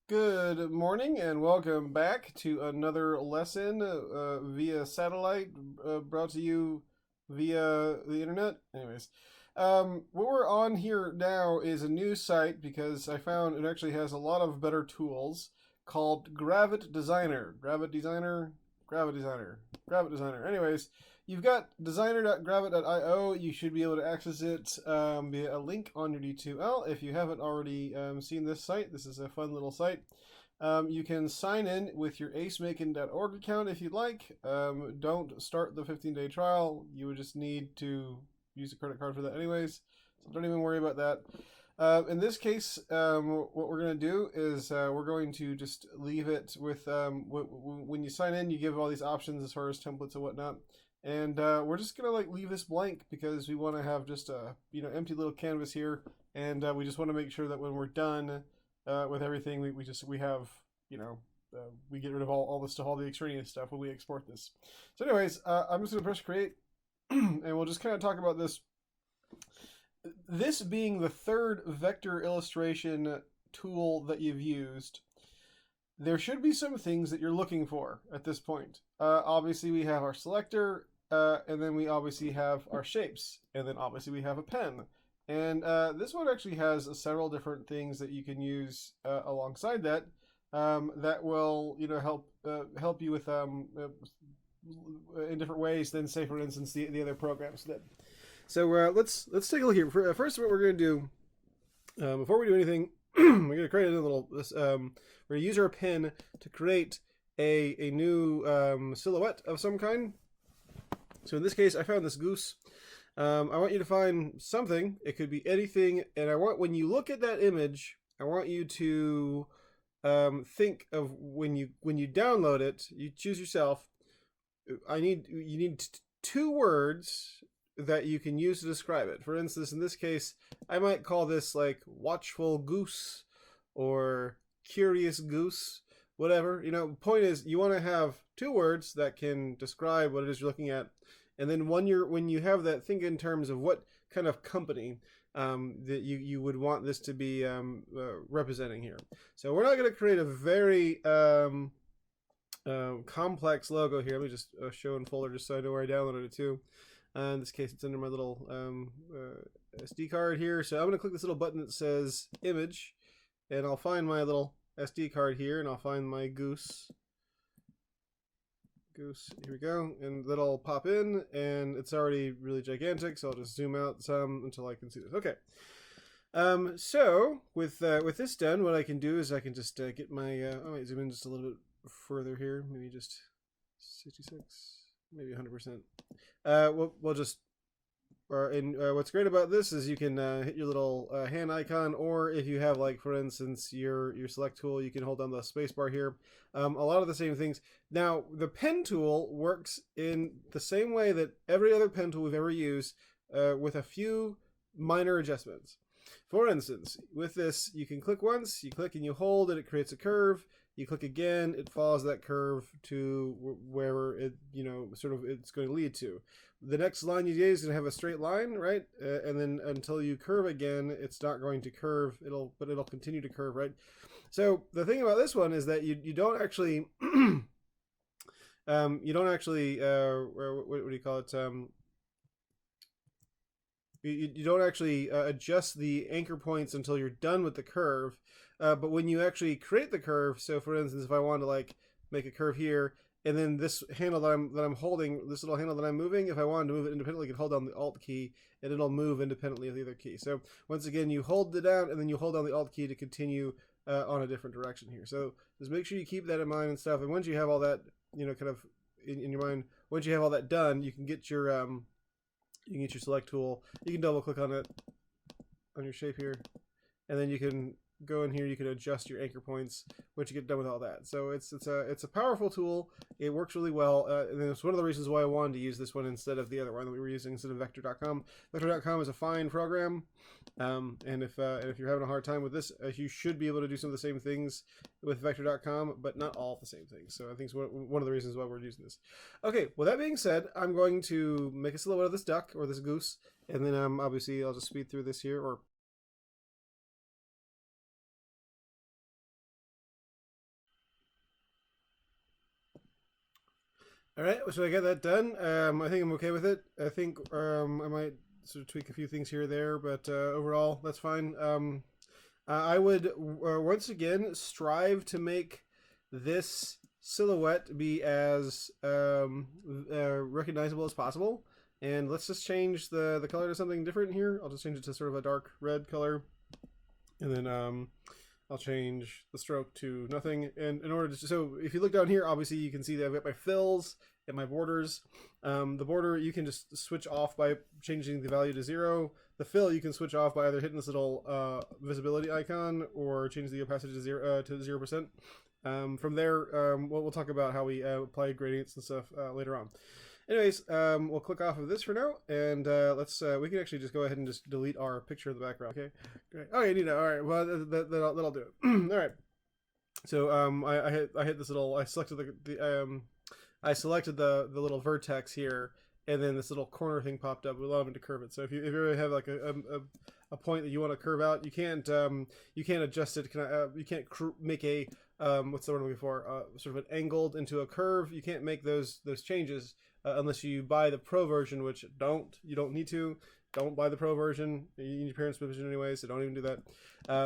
Good morning and welcome back to another lesson via satellite, brought to you via the internet. Anyways, what we're on here now is a new site because I found it actually has a lot of better tools called Gravit Designer. Gravit Designer, Gravit Designer, Gravit Designer. Anyways, you've got designer.gravit.io. You should be able to access it via a link on your D2L. If you haven't already seen this site, this is a fun little site. You can sign in with your acemaking.org account if you'd like. Don't start the 15-day trial. You would just need to use a credit card for that anyways. So don't even worry about that. In this case, what we're going to do is we're going to just leave it with, when you sign in, you give all these options as far as templates and whatnot. And we're just going to leave this blank because we want to have just a empty little canvas here. And we just want to make sure that when we're done with everything, we have, we get rid of all the stuff, all the extraneous stuff when we export this. So anyways, I'm just going to press create and we'll just kind of talk about this. This being the third vector illustration tool that you've used, there should be some things that you're looking for at this point. Obviously, we have our selector, and then we obviously have our shapes, and then obviously we have a pen. And this one actually has several different things that you can use alongside that that will help you with in different ways than, say, for instance, the other programs did. So let's take a look here. First, what we're going to do before we do anything, we're going to create a little. We're going to use our pen to create a new silhouette of some kind. So in this case, I found this goose. I want you to find something. It could be anything, and I want, when you look at that image, I want you to think of when you download it. You choose yourself. You need two words that you can use to describe it. For instance, in this case, I might call this like watchful goose or curious goose, whatever. Point is, you want to have two words that can describe what it is you're looking at. And then when you have that, think in terms of what kind of company that you would want this to be representing here. So we're not going to create a very complex logo here. Let me just show in folder just so I know where I downloaded it to. In this case, it's under my little SD card here. So I'm going to click this little button that says image, and I'll find my little SD card here, and I'll find my goose. Here we go, and that'll pop in, and it's already really gigantic, so I'll just zoom out some until I can see this. Okay. So with this done, what I can do is I can just get my I might zoom in just a little bit further here, maybe just 66, maybe 100%. We'll just what's great about this is you can hit your little hand icon, or if you have, like, for instance, your select tool, you can hold down the space bar here. A lot of the same things. Now, the pen tool works in the same way that every other pen tool we've ever used, with a few minor adjustments. For instance, with this, you can click once, you click and you hold, and it creates a curve. You click again, it follows that curve to wherever it, sort of it's going to lead to. The next line you do is going to have a straight line, right? And then until you curve again, it's not going to curve. But it'll continue to curve, right? So the thing about this one is that you don't actually, what do you call it? You don't actually adjust the anchor points until you're done with the curve. But when you actually create the curve, so for instance, if I wanted to make a curve here, and then this handle that I'm holding, this little handle that I'm moving, if I wanted to move it independently, I can hold down the Alt key, and it'll move independently of the other key. So once again, you hold it down, and then you hold down the Alt key to continue on a different direction here. So just make sure you keep that in mind and stuff. And once you have all that, kind of in your mind, once you have all that done, you can get your select tool. You can double click on it on your shape here, and then you can go in here. You can adjust your anchor points once you get done with all that. So it's a powerful tool. It works really well, and it's one of the reasons why I wanted to use this one instead of the other one that we were using instead of Vector.com. Vector.com is a fine program, and if you're having a hard time with this, you should be able to do some of the same things with Vector.com, but not all the same things. So I think it's one of the reasons why we're using this. Okay, well, that being said, I'm going to make a silhouette of this duck or this goose, and then obviously I'll just speed through this here, or All right, so I got that done. I think I'm okay with it. I think I might sort of tweak a few things here or there, but overall, that's fine. I would once again strive to make this silhouette be as recognizable as possible. And let's just change the color to something different here. I'll just change it to sort of a dark red color. And then I'll change the stroke to nothing. And in order to, so if you look down here, obviously you can see that I've got my fills and my borders. The border you can just switch off by changing the value to 0. The fill you can switch off by either hitting this little visibility icon or change the opacity to 0%. From there, we'll talk about how we apply gradients and stuff later on. Anyways, we'll click off of this for now, and we can actually just go ahead and just delete our picture in the background. Okay, great. Okay, Nina. All right. Well, that'll do it. All right. So I hit this little. I selected the little vertex here, and then this little corner thing popped up. We allow me to curve it. So if you really have like a point that you want to curve out, you can't adjust it. You can't make a what's the word I'm looking for? Sort of an angled into a curve. You can't make those changes unless you buy the pro version, which you don't need to. Don't buy the pro version. You need your parents' permission anyway, so don't even do that.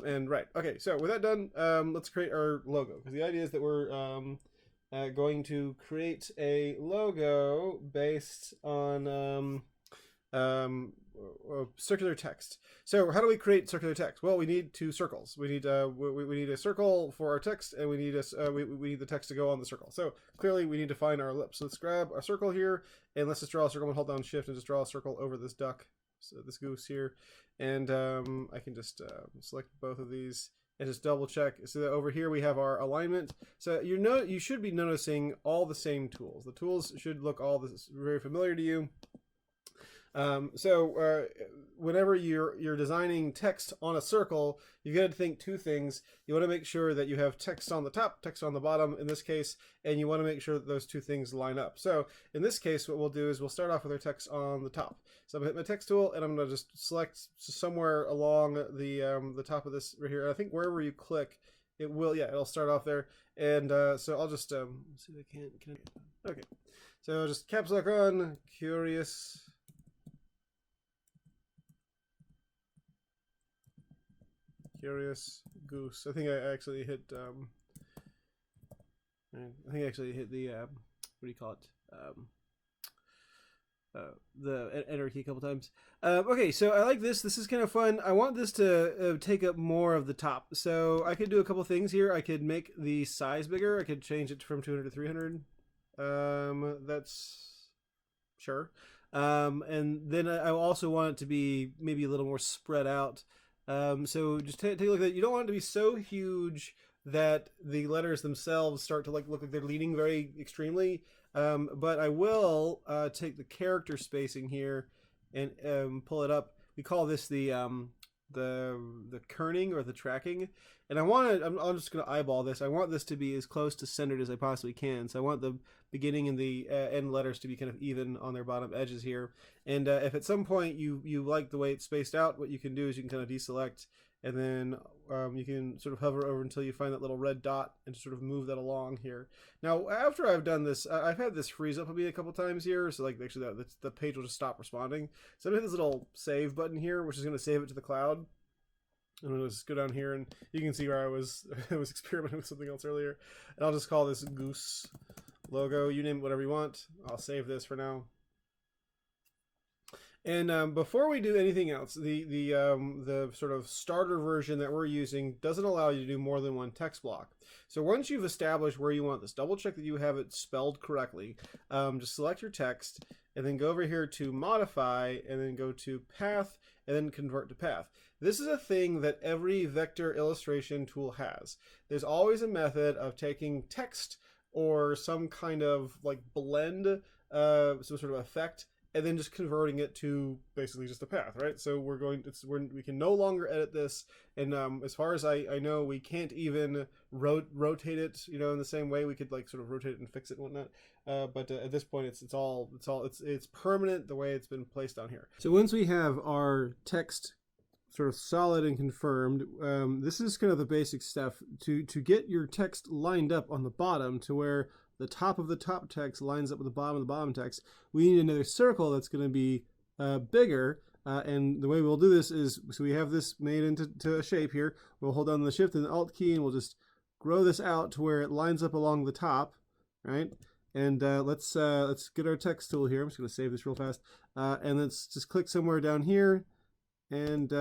And right, okay. So with that done, let's create our logo, because the idea is that we're going to create a logo based on circular text. So how do we create circular text? Well, we need 2 circles. We need a circle for our text, and we need the text to go on the circle. So clearly we need to find our ellipse. So let's grab our circle here, and let's just draw a circle. And hold down Shift and just draw a circle over this duck, so this goose here. And I can just select both of these and just double check. So that over here we have our alignment. So you should be noticing all the same tools. The tools should look all this very familiar to you. Whenever you're designing text on a circle, you got to think 2 things. You want to make sure that you have text on the top, text on the bottom in this case, and you want to make sure that those 2 things line up. So in this case, what we'll do is we'll start off with our text on the top. So I'm going to hit my text tool, and I'm going to just select somewhere along the top of this right here. I think wherever you click, it'll start off there. And so I'll just see if I can. Okay. So just caps lock on, curious. Curious goose. I think I actually hit the what do you call it? The enter key a couple times. Okay, so I like this. This is kind of fun. I want this to take up more of the top. So I could do a couple things here. I could make the size bigger. I could change it from 200 to 300. That's sure. And then I also want it to be maybe a little more spread out. So just take a look at that. You don't want it to be so huge that the letters themselves start to look like they're leaning very extremely. But I will take the character spacing here and pull it up. We call this the kerning or the tracking. And I'm just going to eyeball this. I want this to be as close to centered as I possibly can. So I want the beginning and the end letters to be kind of even on their bottom edges here. And if at some point you like the way it's spaced out, what you can do is you can kind of deselect, and then you can sort of hover over until you find that little red dot and sort of move that along here. Now, after I've done this, I've had this freeze up on me a couple times here. So like actually the page will just stop responding. So I'm going to hit this little save button here, which is going to save it to the cloud. I'm going to just go down here, and you can see where I was experimenting with something else earlier. And I'll just call this goose logo. You name it whatever you want. I'll save this for now. And before we do anything else, the sort of starter version that we're using doesn't allow you to do more than 1 text block. So once you've established where you want this, double check that you have it spelled correctly. Just select your text, and then go over here to modify, and then go to path, and then convert to path. This is a thing that every vector illustration tool has. There's always a method of taking text or some kind of like blend, some sort of effect, and then just converting it to basically just a path, right? So we can no longer edit this, and as far as I know, we can't even rotate it, in the same way we could like sort of rotate it and fix it and whatnot. But at this point, it's permanent the way it's been placed on here. So once we have our text sort of solid and confirmed, this is kind of the basic stuff to get your text lined up on the bottom to where the top of the top text lines up with the bottom of the bottom text, we need another circle that's going to be bigger. And the way we'll do this is, so we have this made into a shape here. We'll hold down the Shift and the Alt key, and we'll just grow this out to where it lines up along the top, right? And let's get our text tool here. I'm just going to save this real fast. And let's just click somewhere down here, and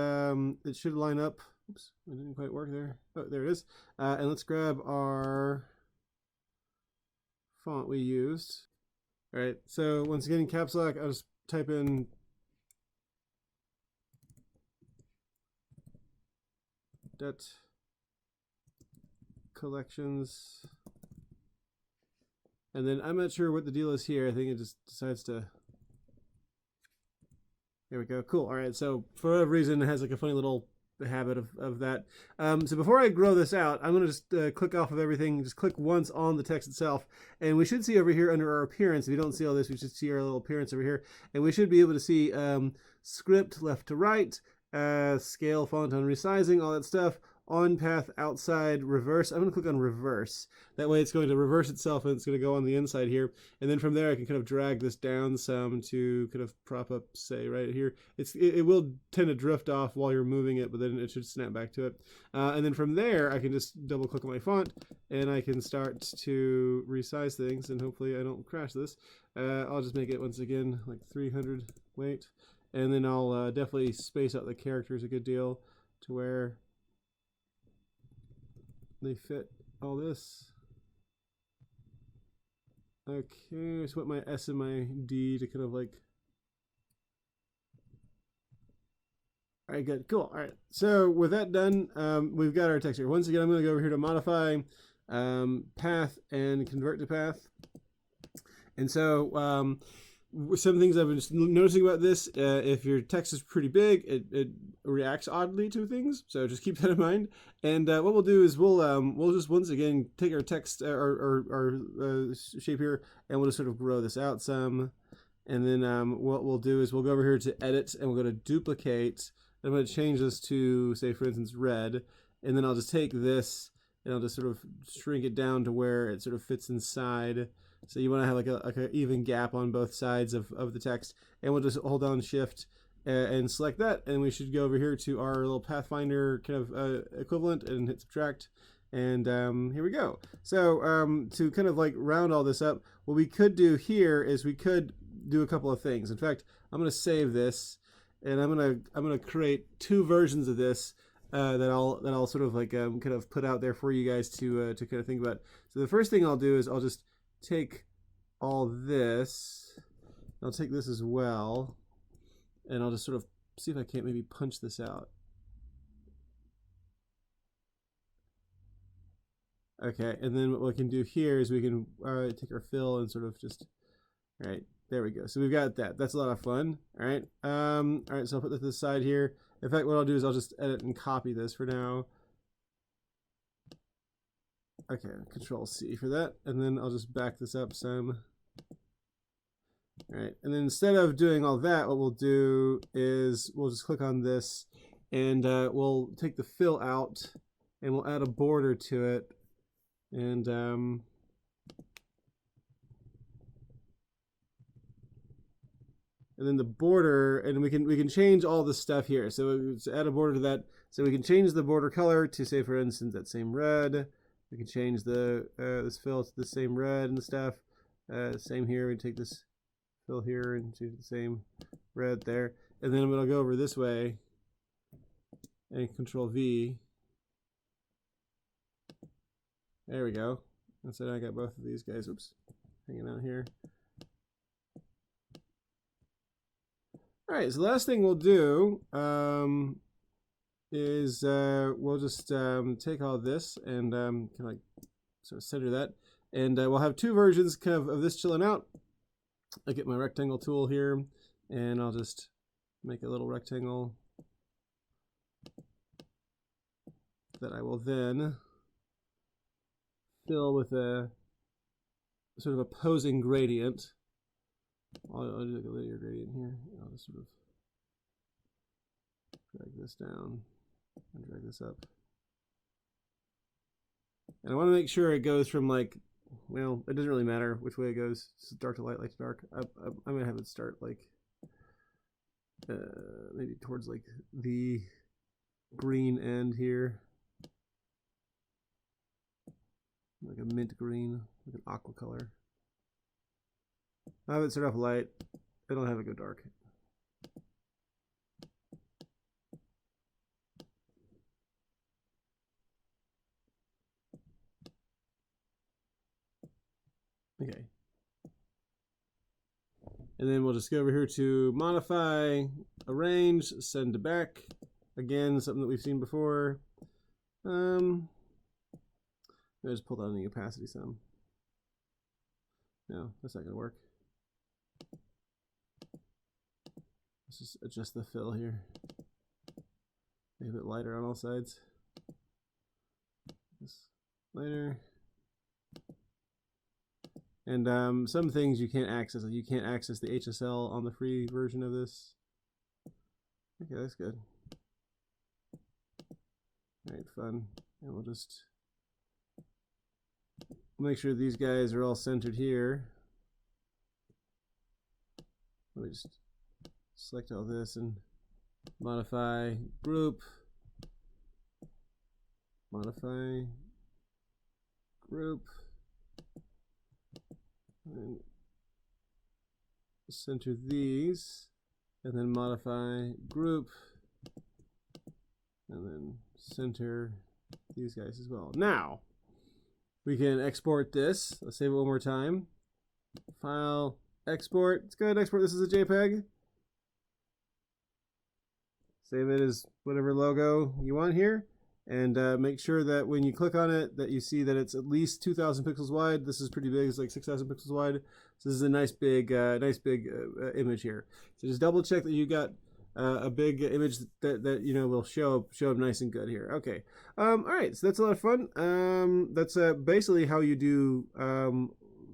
it should line up. Oops, it didn't quite work there. Oh, there it is. And let's grab our font we used. All right, so once again in caps lock, I'll just type in debt collections. And then I'm not sure what the deal is here. I think it just decides to. There we go. Cool. All right. So for whatever reason, it has like a funny little habit of that. So before I grow this out, I'm going to just click off of everything. Just click once on the text itself. And we should see over here under our appearance. If you don't see all this, we should see our little appearance over here. And we should be able to see script left to right, scale, font on resizing, all that stuff. On path, outside, reverse. I'm going to click on reverse. That way it's going to reverse itself and it's going to go on the inside here. And then from there I can kind of drag this down some to kind of prop up, say, right here. It will tend to drift off while you're moving it, but then it should snap back to it. And then from there I can just double click on my font and I can start to resize things, and hopefully I don't crash this. I'll just make it once again like 300 weight. And then I'll definitely space out the characters a good deal to where they fit all this. Okay, I just want my S and my D to kind of like. All right, good, cool. All right, so with that done, we've got our text here. Once again, I'm going to go over here to modify path and convert to path. And so some things I've been noticing about this, if your text is pretty big, it reacts oddly to things, so just keep that in mind. And what we'll do is we'll just once again take our text, our shape here, and we'll just sort of grow this out some. And then what we'll do is we'll go over here to edit, and we'll go to duplicate. I'm going to change this to, say, for instance, red. And then I'll just take this and I'll just sort of shrink it down to where it sort of fits inside. So you want to have like an even gap on both sides of the text. And we'll just hold down Shift and select that. And we should go over here to our little Pathfinder kind of equivalent and hit subtract. And here we go. So to kind of like round all this up, what we could do here is we could do a couple of things. In fact, I'm going to save this, and I'm gonna create two versions of this that I'll sort of like kind of put out there for you guys to kind of think about. So the first thing I'll do is I'll just take all this. I'll take this as well, and I'll just sort of see if I can't maybe punch this out. Okay, and then what we can do here is we can take our fill and sort of just, all right, there we go. So we've got that. That's a lot of fun. All right. All right. So I'll put this to the side here. In fact, what I'll do is I'll just edit and copy this for now. Okay. Control C for that, and then I'll just back this up some. All right. And then instead of doing all that, what we'll do is we'll just click on this, and we'll take the fill out, and we'll add a border to it, and then the border, and we can change all the stuff here. So let's add a border to that. So we can change the border color to, say, for instance, that same red. We can change the this fill to the same red and stuff. Same here. We take this fill here and change the same red there. And then I'm gonna go over this way and Control V. There we go. And so now I got both of these guys. Oops, hanging out here. All right, so the last thing we'll do is we'll just take all this and kind of like sort of center that, and we'll have two versions kind of this chilling out. I get my rectangle tool here, and I'll just make a little rectangle that I will then fill with a sort of opposing gradient. I'll do like a linear gradient here. I'll just sort of drag this down and drag this up. And I want to make sure it goes from like well, it doesn't really matter which way it goes. It's dark to light, light to dark. I'm gonna have it start like maybe towards like the green end here, like a mint green, like an aqua color. I have it start off light. I don't have it go dark. Okay. And then we'll just go over here to modify, arrange, send to back. Again, something that we've seen before. I just pull down the opacity some. No, that's not gonna work. Let's just adjust the fill here. Make it a bit lighter on all sides. This lighter. And some things you can't access. Like you can't access the HSL on the free version of this. Okay, that's good. All right, fun. And we'll just make sure these guys are all centered here. Let me just select all this and modify group. Modify group. And center these, and then modify group, and then center these guys as well. Now we can export this. Let's save it one more time. File, export. Let's go ahead and export this as a JPEG. Save it as whatever logo you want here. And make sure that when you click on it that you see that it's at least 2,000 pixels wide. This is pretty big, it's like 6,000 pixels wide. So this is a nice big image here. So just double check that you got a big image that you know will show up nice and good here. Okay, all right, so that's a lot of fun. That's basically how you do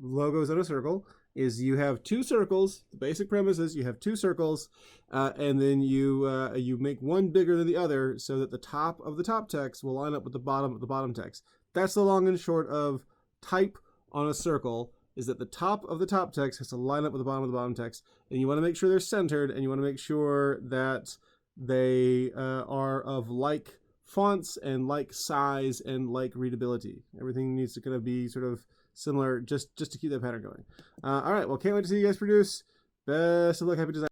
logos on a circle. Is you have two circles. The basic premise is you have two circles, and then you make one bigger than the other so that the top of the top text will line up with the bottom of the bottom text. That's the long and short of type on a circle, is that the top of the top text has to line up with the bottom of the bottom text, and you want to make sure they're centered, and you want to make sure that they are of like fonts and like size and like readability. Everything needs to kind of be sort of similar, just to keep that pattern going. All right, well, can't wait to see you guys produce. Best of luck, happy design.